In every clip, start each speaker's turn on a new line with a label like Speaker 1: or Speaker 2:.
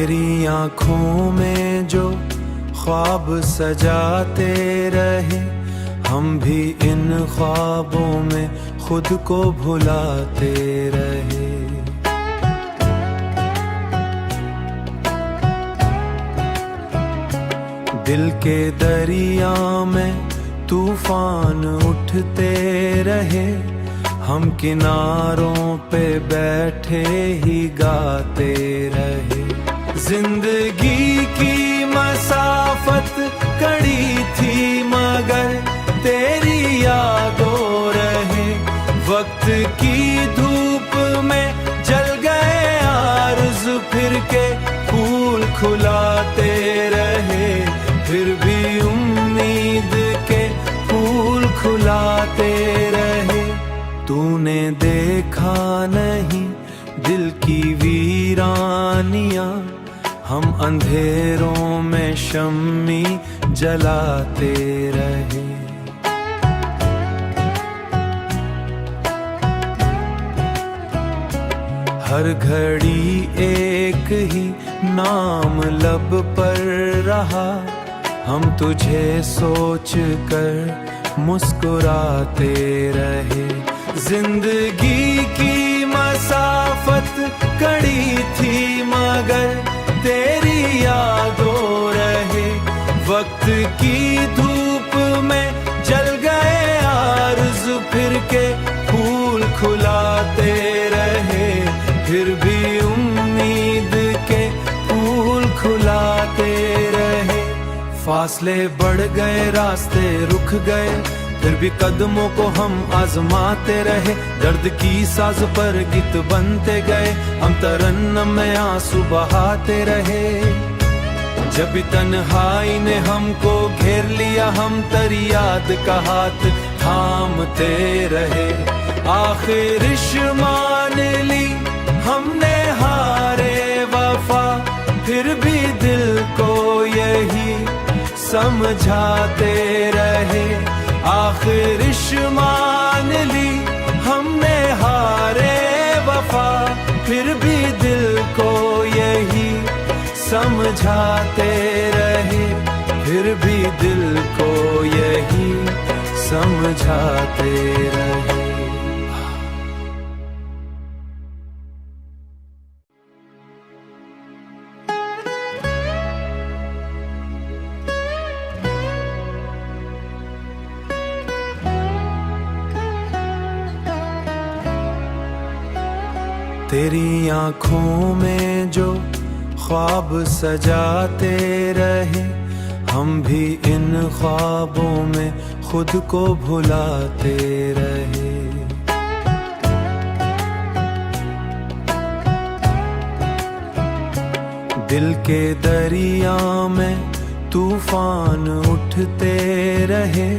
Speaker 1: तेरी आँखों में जो ख्वाब सजाते रहे, हम भी इन ख्वाबों में खुद को भुलाते रहे। दिल के दरिया में तूफान उठते रहे, हम किनारों पे बैठे ही गाते रहे। जिंदगी की मसाफत कड़ी थी मगर तेरी यादों रहे, वक्त की धूप में जल गए आरज़ू, फिर के फूल खिलाते रहे, फिर भी उम्मीद के फूल खिलाते रहे। तूने देखा नहीं दिल की वीरानियां, हम अंधेरों में शम्मी जलाते रहे। हर घड़ी एक ही नाम लब पर रहा, हम तुझे सोच कर मुस्कुराते रहे। जिंदगी की मसाफत कड़ी थी मगर तेरी यादों रहे, वक्त की धूप में जल गए आरज़ू, फिर के फूल खिलाते रहे, फिर भी उम्मीद के फूल खिलाते रहे। फासले बढ़ गए, रास्ते रुक गए, फिर भी कदमों को हम आजमाते रहे। दर्द की साज पर गीत बनते गए, हम तरन्नुम में आंसू बहाते रहे। जब तन्हाई ने हमको घेर लिया, हम तेरी याद का हाथ थामते रहे। आखिर मान ली हमने हारे वफा, फिर भी दिल को यही समझाते रहे। आखिर मान ली हमने हारे वफा, फिर भी दिल को यही समझाते रहे, फिर भी दिल को यही समझाते रहे। तेरी आँखों में जो ख्वाब सजाते रहे, हम भी इन ख्वाबों में खुद को भुलाते रहे। दिल के दरिया में तूफान उठते रहे,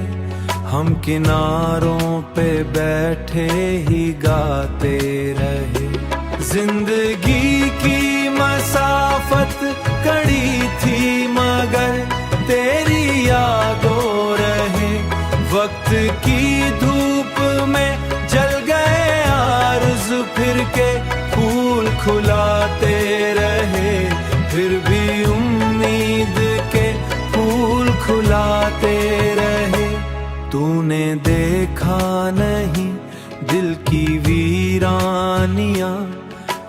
Speaker 1: हम किनारों पे बैठे ही गाते रहे। जिंदगी की मसाफत कड़ी थी मगर तेरी यादों रहे, वक्त की धूप में जल गए आरज़ू, फिर के फूल खिलाते रहे, फिर भी उम्मीद के फूल खिलाते रहे। तूने देखा नहीं दिल की वीरानियां,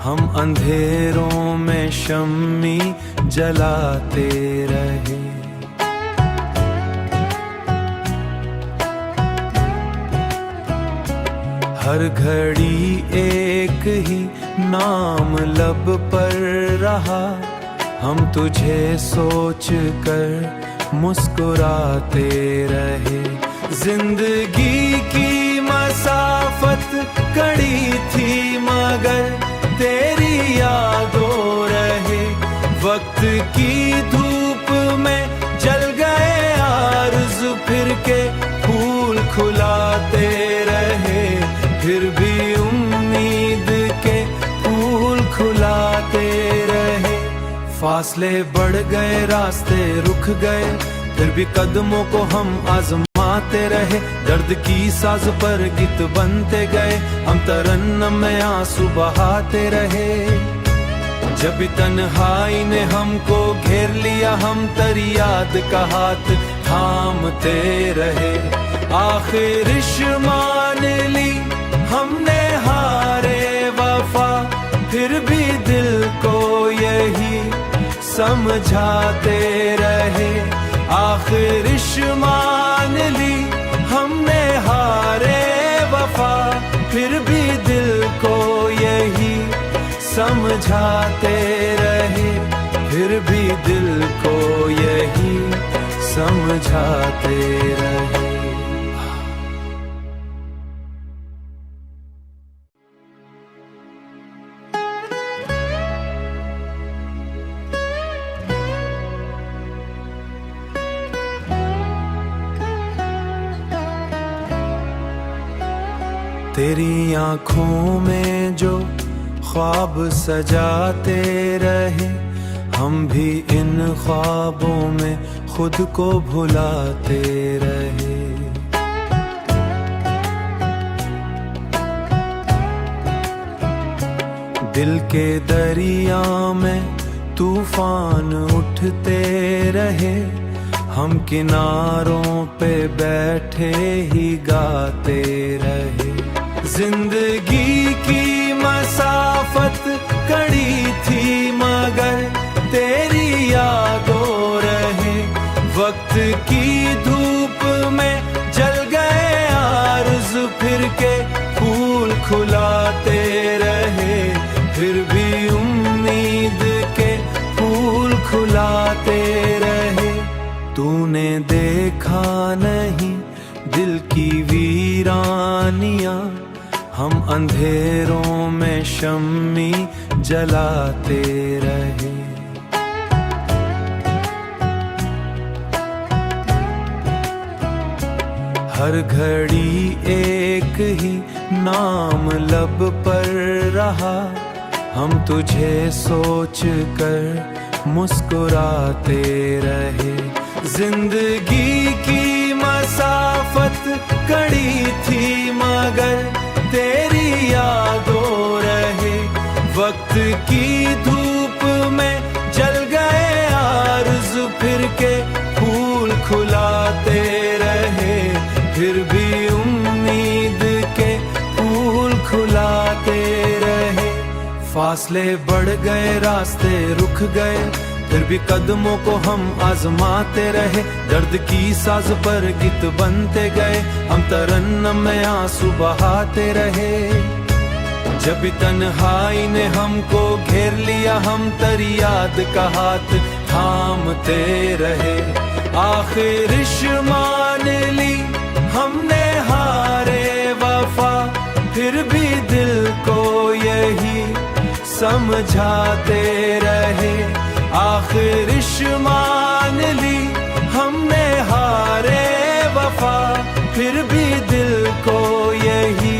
Speaker 1: हम अंधेरों में शम्मी जलाते रहे। हर घड़ी एक ही नाम लब पर रहा, हम तुझे सोच कर मुस्कुराते रहे। जिंदगी की मसाफत कड़ी थी मगर तेरी यादों रहे, वक्त की धूप में जल गए आरज़ू, फिर के फूल खिलाते रहे, फिर भी उम्मीद के फूल खिलाते रहे। फासले बढ़ गए, रास्ते रुक गए, फिर भी कदमों को हम आजमाते रहे। दर्द की साज पर गीत बनते गए, हम तरन्नुम में आंसू बहाते रहे। जब तन्हाई ने हमको घेर लिया, हम तेरी याद का हाथ थामते रहे। आखिर मान ली हमने हारे वफा, फिर भी दिल को यही समझाते रहे। आखिर मान ली हमने हारे वफा, फिर भी दिल को यही समझाते रहे। फिर भी दिल को यही समझाते रहे। तेरी आँखों में जो ख्वाब सजाते रहे, हम भी इन ख्वाबों में खुद को भुलाते रहे। दिल के दरिया में तूफान उठते रहे, हम किनारों पे बैठे ही गाते रहे। जिंदगी की मसाफत कड़ी थी मगर तेरी यादों रहे। वक्त की धूप में जल गए आरज़ू, फिर के फूल खिलाते रहे। फिर भी उम्मीद के फूल खिलाते रहे। तूने देखा नहीं दिल की वीरानियां, हम अंधेरों में शम्मी जलाते रहे। हर घड़ी एक ही नाम लब पर रहा, हम तुझे सोच कर मुस्कुराते रहे। जिंदगी की मसाफत कड़ी थी मगर तेरी यादों रहे। वक्त की धूप में जल गए आरज़ू, फिर के फूल खिलाते रहे। फिर भी उम्मीद के फूल खिलाते रहे। फासले बढ़ गए, रास्ते रुक गए, फिर भी कदमों को हम आजमाते रहे। दर्द की साज पर गीत बनते गए, हम तरन्नुम में आंसू बहाते रहे। जब तन्हाई ने हमको घेर लिया, हम तेरी याद का हाथ थामते रहे। आखिर मान ली हमने हारे वफा, फिर भी दिल को यही समझाते रहे। आखिर मान ली हमने हारे वफा, फिर भी दिल को यही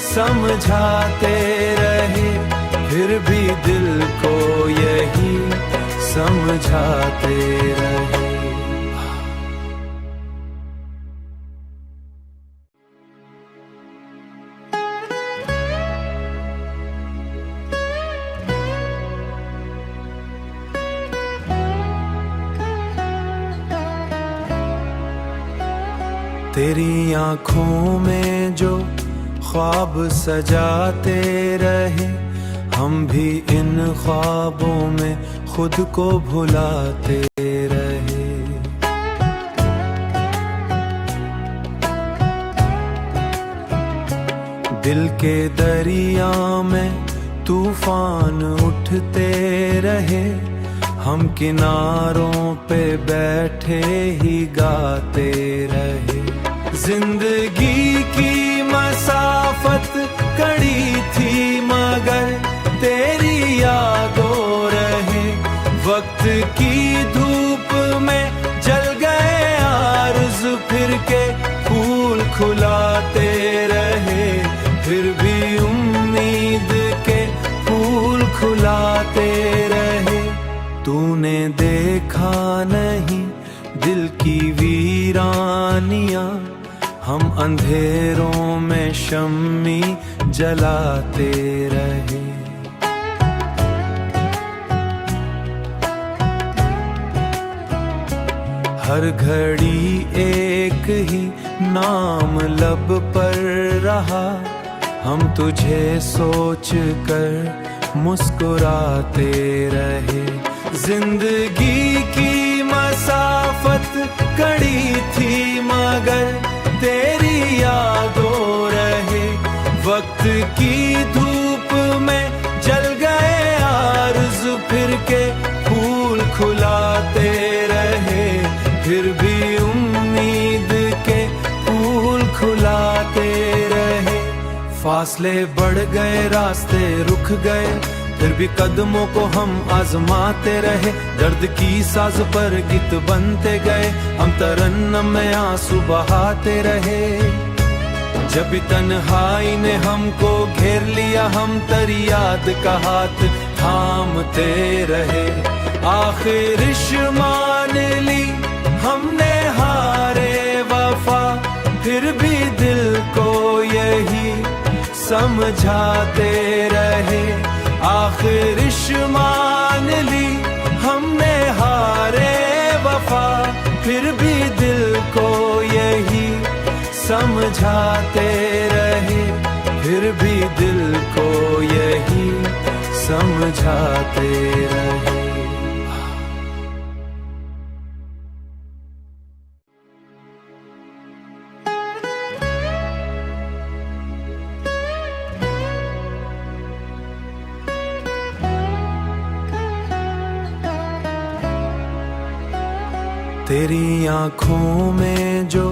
Speaker 1: समझाते रहे। फिर भी दिल को यही समझाते रहे। तेरी आँखों में जो ख्वाब सजाते रहे, हम भी इन ख्वाबों में खुद को भुलाते रहे। दिल के दरिया में तूफान उठते रहे, हम किनारों पे बैठे ही गाते रहे। जिंदगी की मसाफत कड़ी थी मगर तेरी यादों रहे। वक्त की धूप में जल गए आरज़ू, फिर के फूल खिलाते रहे। फिर भी उम्मीद के फूल खिलाते रहे। तूने देखा नहीं दिल की वीरानियां, हम अंधेरों में शम्मी जलाते रहे। हर घड़ी एक ही नाम लब पर रहा, हम तुझे सोच कर मुस्कुराते रहे। जिंदगी की मसाफत कड़ी थी मगर तेरी यादों रहे। वक्त की धूप में जल गए आरज़ू, फिर के फूल खिलाते रहे। फिर भी उम्मीद के फूल खिलाते रहे। फासले बढ़ गए, रास्ते रुक गए, फिर भी कदमों को हम आजमाते रहे। दर्द की साज पर गीत बनते गए, हम तरन्नुम में आंसू बहाते रहे। जब तन्हाई ने हमको घेर लिया, हम तेरी याद का हाथ थामते रहे। आखिर मान ली हमने हारे वफा, फिर भी दिल को यही समझाते रहे। आखिर मान ली हमने हारे वफा, फिर भी दिल को यही समझाते रहे। फिर भी दिल को यही समझाते रहे। तेरी आँखों में जो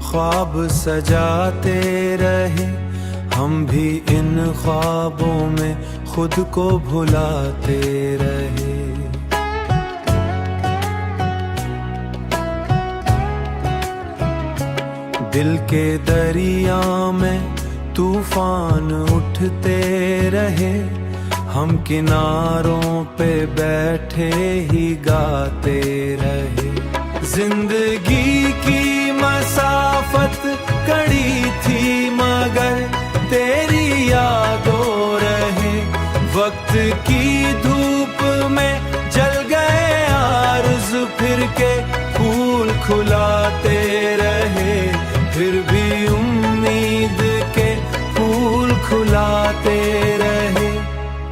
Speaker 1: ख्वाब सजाते रहे, हम भी इन ख्वाबों में खुद को भुलाते रहे। दिल के दरिया में तूफान उठते रहे, हम किनारों पे बैठे ही गाते रहे। जिंदगी की मसाफत कड़ी थी मगर तेरी यादों रहे। वक्त की धूप में जल गए आरज़ू, फिर के फूल खिलाते रहे। फिर भी उम्मीद के फूल खिलाते रहे।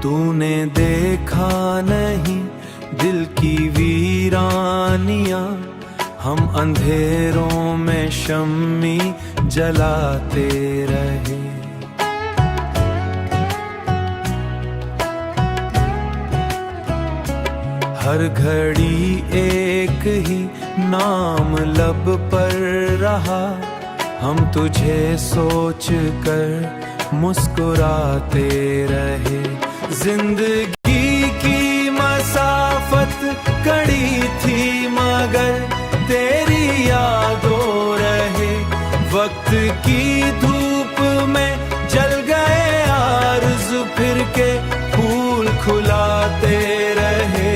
Speaker 1: तूने देखा नहीं दिल की वीरानियां, हम अंधेरों में शम्मी जलाते रहे। हर घड़ी एक ही नाम लब पर रहा, हम तुझे सोच कर मुस्कुराते रहे। जिंदगी की मसाफत कड़ी थी मगर तेरी यादों रहे। वक्त की धूप में जल गए आरज़ू, फिर के फूल खिलाते रहे।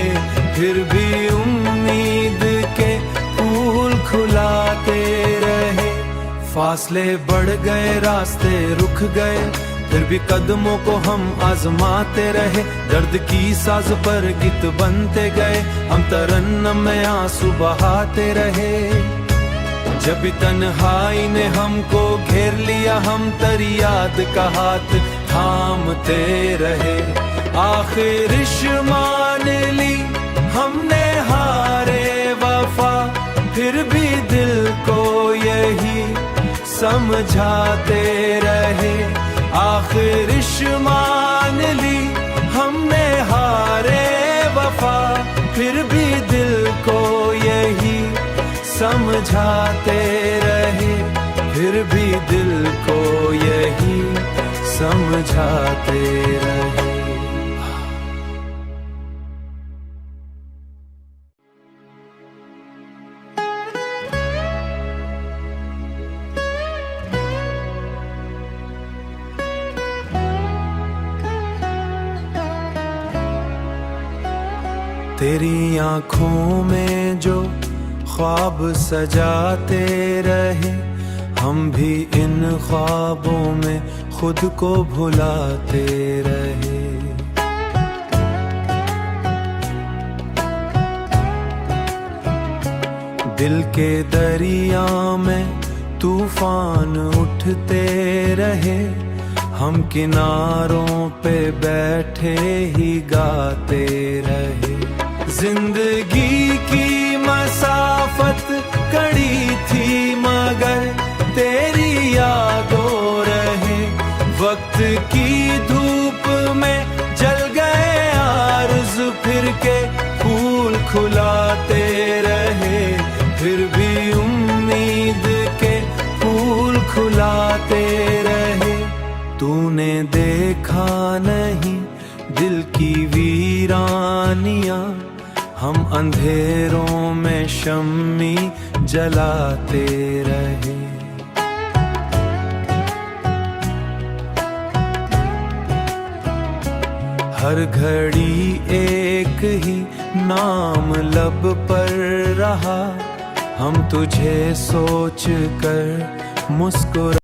Speaker 1: फिर भी उम्मीद के फूल खिलाते रहे। फासले बढ़ गए, रास्ते रुक गए, फिर भी कदमों को हम आजमाते रहे। दर्द की साज पर गीत बनते गए, हम तरन्नुम में आंसू बहाते रहे। जब तन्हाई ने हमको घेर लिया, हम तेरी याद का हाथ थामते रहे। आखिर मान ली हमने हारे वफा, फिर भी दिल को यही समझाते रहे। आखिर मान ली हमने हारे वफा, फिर भी दिल को यही समझाते रहे। फिर भी दिल को यही समझाते रहे। तेरी आँखों में जो ख्वाब सजाते रहे, हम भी इन ख्वाबों में खुद को भुलाते रहे। दिल के दरिया में तूफान उठते रहे, हम किनारों पे बैठे ही गाते रहे। जिंदगी की मसाफत कड़ी थी मगर तेरी यादों रहे, वक्त की धूप में जल गए आरज़ू, फिर के फूल खिलाते रहे, फिर भी उम्मीद के फूल खिलाते रहे। तूने देखा नहीं दिल की वीरानियां, हम अंधेरों में शम्मी जलाते रहे। हर घड़ी एक ही नाम लब पर रहा, हम तुझे सोच कर मुस्कुरा